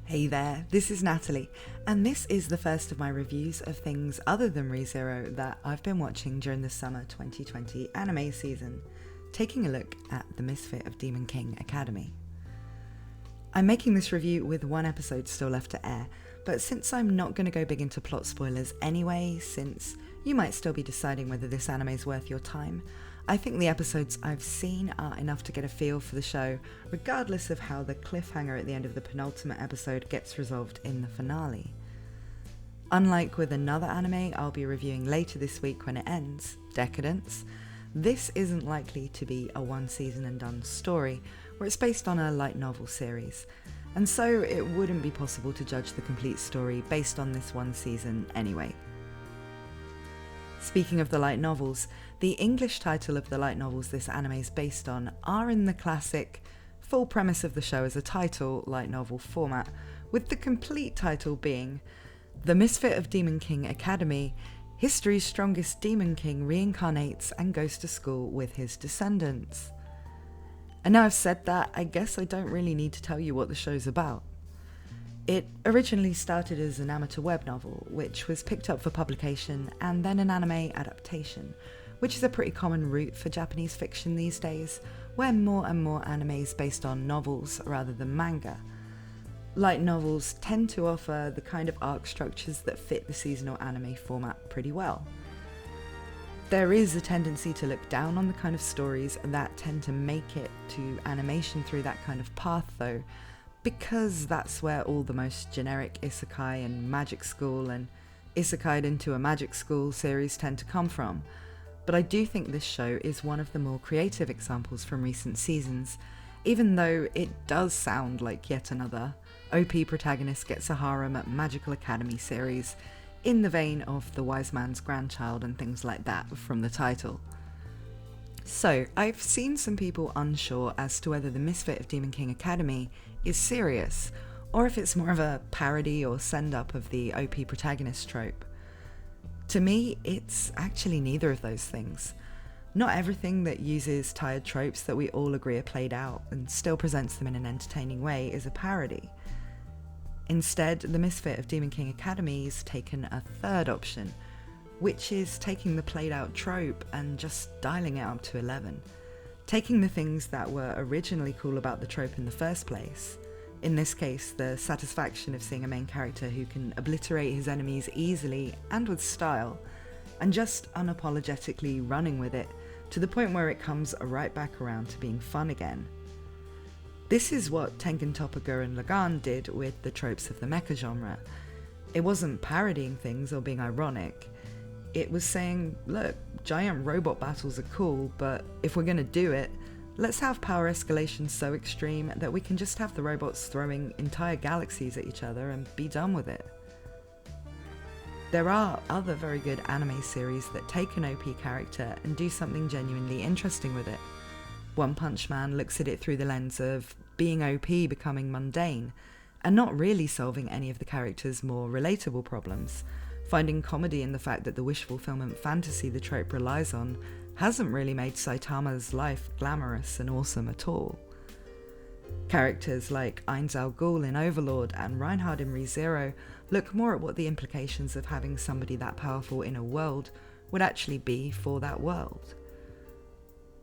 Hey there, this is Natalie, and this is the first of my reviews of things other than ReZero that I've been watching during the summer 2020 anime season, taking a look at the Misfit of Demon King Academy. I'm making this review with one episode still left to air, but since I'm not going to go big into plot spoilers anyway, since you might still be deciding whether this anime is worth your time, I think the episodes I've seen are enough to get a feel for the show, regardless of how the cliffhanger at the end of the penultimate episode gets resolved in the finale. Unlike with another anime I'll be reviewing later this week when it ends, Decadence, this isn't likely to be a one season and done story, where it's based on a light novel series, and so it wouldn't be possible to judge the complete story based on this one season anyway. Speaking of the light novels, the English title of the light novels this anime is based on are in the classic full premise of the show as a title light novel format, with the complete title being The Misfit of Demon King Academy, History's Strongest Demon King Reincarnates and Goes to School with His Descendants. And now I've said that, I guess I don't really need to tell you what the show's about. It originally started as an amateur web novel, which was picked up for publication, and then an anime adaptation, which is a pretty common route for Japanese fiction these days, where more and more animes based on novels rather than manga. Light novels tend to offer the kind of arc structures that fit the seasonal anime format pretty well. There is a tendency to look down on the kind of stories that tend to make it to animation through that kind of path though, because that's where all the most generic isekai and magic school and isekai'd into a magic school series tend to come from. But I do think this show is one of the more creative examples from recent seasons, even though it does sound like yet another OP Protagonist gets a harem at Magical Academy series, in the vein of The Wise Man's Grandchild and things like that from the title. So, I've seen some people unsure as to whether the Misfit of Demon King Academy is serious, or if it's more of a parody or send-up of the OP protagonist trope. To me, it's actually neither of those things. Not everything that uses tired tropes that we all agree are played out and still presents them in an entertaining way is a parody. Instead, the Misfit of Demon King Academy has taken a third option, which is taking the played out trope and just dialing it up to 11. Taking the things that were originally cool about the trope in the first place, in this case the satisfaction of seeing a main character who can obliterate his enemies easily and with style, and just unapologetically running with it to the point where it comes right back around to being fun again. This is what Tengen Toppa Gurren Lagann did with the tropes of the mecha genre. It wasn't parodying things or being ironic. It was saying, look, giant robot battles are cool, but if we're gonna do it, let's have power escalation so extreme that we can just have the robots throwing entire galaxies at each other and be done with it. There are other very good anime series that take an OP character and do something genuinely interesting with it. One Punch Man looks at it through the lens of being OP becoming mundane, and not really solving any of the character's more relatable problems, finding comedy in the fact that the wish fulfillment fantasy the trope relies on hasn't really made Saitama's life glamorous and awesome at all. Characters like Ainz Al Ghul in Overlord and Reinhard in ReZero look more at what the implications of having somebody that powerful in a world would actually be for that world.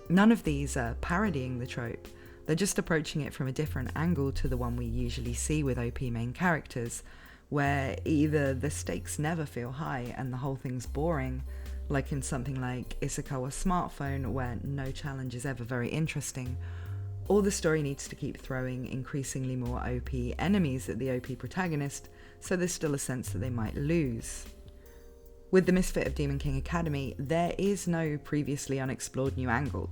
None of these are parodying the trope, they're just approaching it from a different angle to the one we usually see with OP main characters, where either the stakes never feel high and the whole thing's boring, like in something like Isakawa Smartphone where no challenge is ever very interesting, or the story needs to keep throwing increasingly more OP enemies at the OP protagonist, so there's still a sense that they might lose. With the Misfit of Demon King Academy, there is no previously unexplored new angle.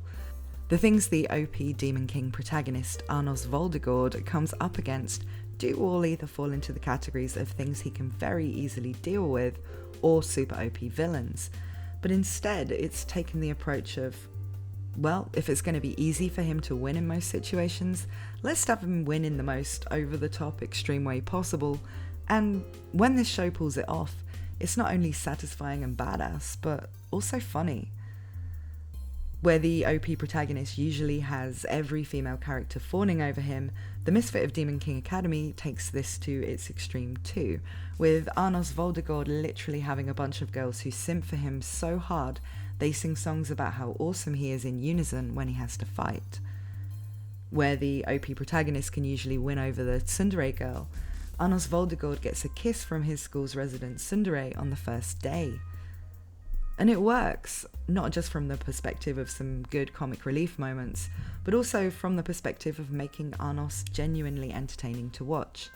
The things the OP Demon King protagonist Anos Voldegoad comes up against do all either fall into the categories of things he can very easily deal with or super OP villains, but instead it's taken the approach of, well, if it's going to be easy for him to win in most situations, let's have him win in the most over-the-top extreme way possible, and when this show pulls it off, it's not only satisfying and badass, but also funny. Where the OP protagonist usually has every female character fawning over him, the Misfit of Demon King Academy takes this to its extreme too, with Anos Voldegoad literally having a bunch of girls who simp for him so hard they sing songs about how awesome he is in unison when he has to fight. Where the OP protagonist can usually win over the tsundere girl, Anos Voldegoad gets a kiss from his school's resident tsundere on the first day. And it works, not just from the perspective of some good comic relief moments, but also from the perspective of making Anos genuinely entertaining to watch.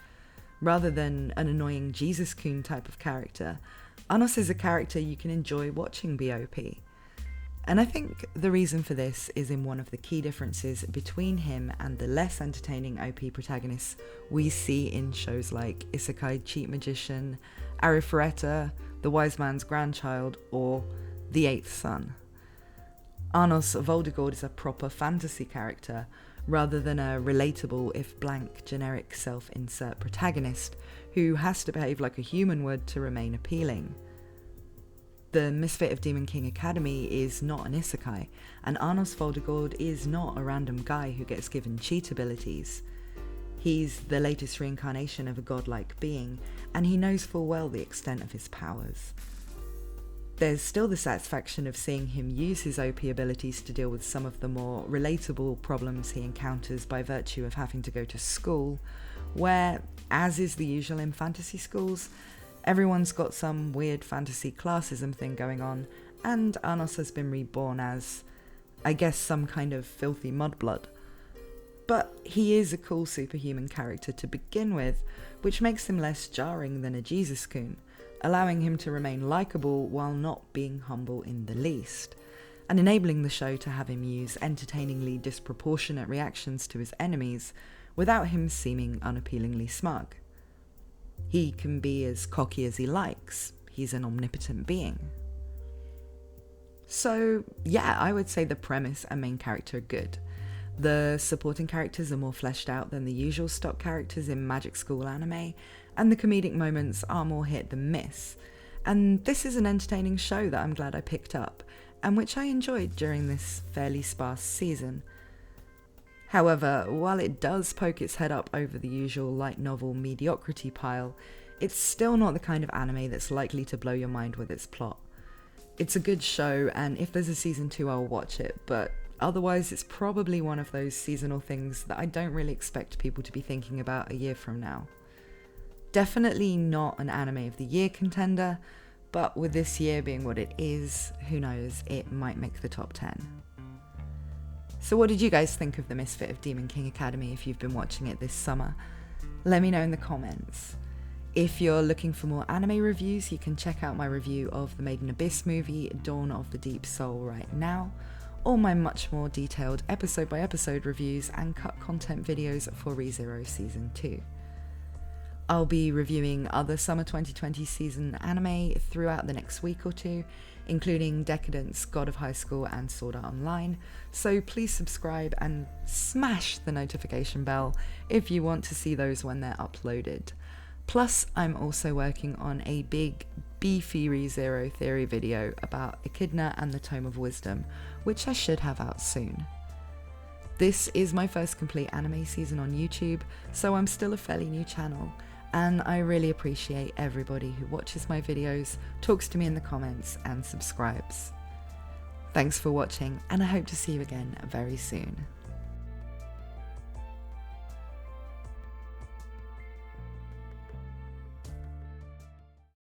Rather than an annoying Jesus-kun type of character, Anos is a character you can enjoy watching be OP. And I think the reason for this is in one of the key differences between him and the less entertaining OP protagonists we see in shows like Isekai Cheat Magician, Arifureta, The Wise Man's Grandchild, or The Eighth Son. Anos Voldegoad is a proper fantasy character, rather than a relatable, if blank, generic self-insert protagonist who has to behave like a human would to remain appealing. The Misfit of Demon King Academy is not an isekai, and Anos Voldegoad is not a random guy who gets given cheat abilities. He's the latest reincarnation of a godlike being, and he knows full well the extent of his powers. There's still the satisfaction of seeing him use his OP abilities to deal with some of the more relatable problems he encounters by virtue of having to go to school, where, as is the usual in fantasy schools, everyone's got some weird fantasy classism thing going on, and Anos has been reborn as, I guess, some kind of filthy mudblood. But he is a cool superhuman character to begin with, which makes him less jarring than a Jesus-kun, allowing him to remain likeable while not being humble in the least, and enabling the show to have him use entertainingly disproportionate reactions to his enemies without him seeming unappealingly smug. He can be as cocky as he likes. He's an omnipotent being. So yeah, I would say the premise and main character are good. The supporting characters are more fleshed out than the usual stock characters in Magic School anime, and the comedic moments are more hit than miss. And this is an entertaining show that I'm glad I picked up, and which I enjoyed during this fairly sparse season. However, while it does poke its head up over the usual light novel mediocrity pile, it's still not the kind of anime that's likely to blow your mind with its plot. It's a good show, and if there's a season 2 I'll watch it, but otherwise it's probably one of those seasonal things that I don't really expect people to be thinking about a year from now. Definitely not an anime of the year contender, but with this year being what it is, who knows, it might make the top 10. So what did you guys think of the Misfit of Demon King Academy if you've been watching it this summer? Let me know in the comments. If you're looking for more anime reviews, you can check out my review of the Made in Abyss movie, Dawn of the Deep Soul right now, or my much more detailed episode by episode reviews and cut content videos for ReZero Season 2. I'll be reviewing other summer 2020 season anime throughout the next week or two, including Decadence, God of High School and Sword Art Online, so please subscribe and smash the notification bell if you want to see those when they're uploaded. Plus, I'm also working on a big, beefy ReZero theory video about Echidna and the Tome of Wisdom, which I should have out soon. This is my first complete anime season on YouTube, so I'm still a fairly new channel, and I really appreciate everybody who watches my videos, talks to me in the comments, and subscribes. Thanks for watching, and I hope to see you again very soon.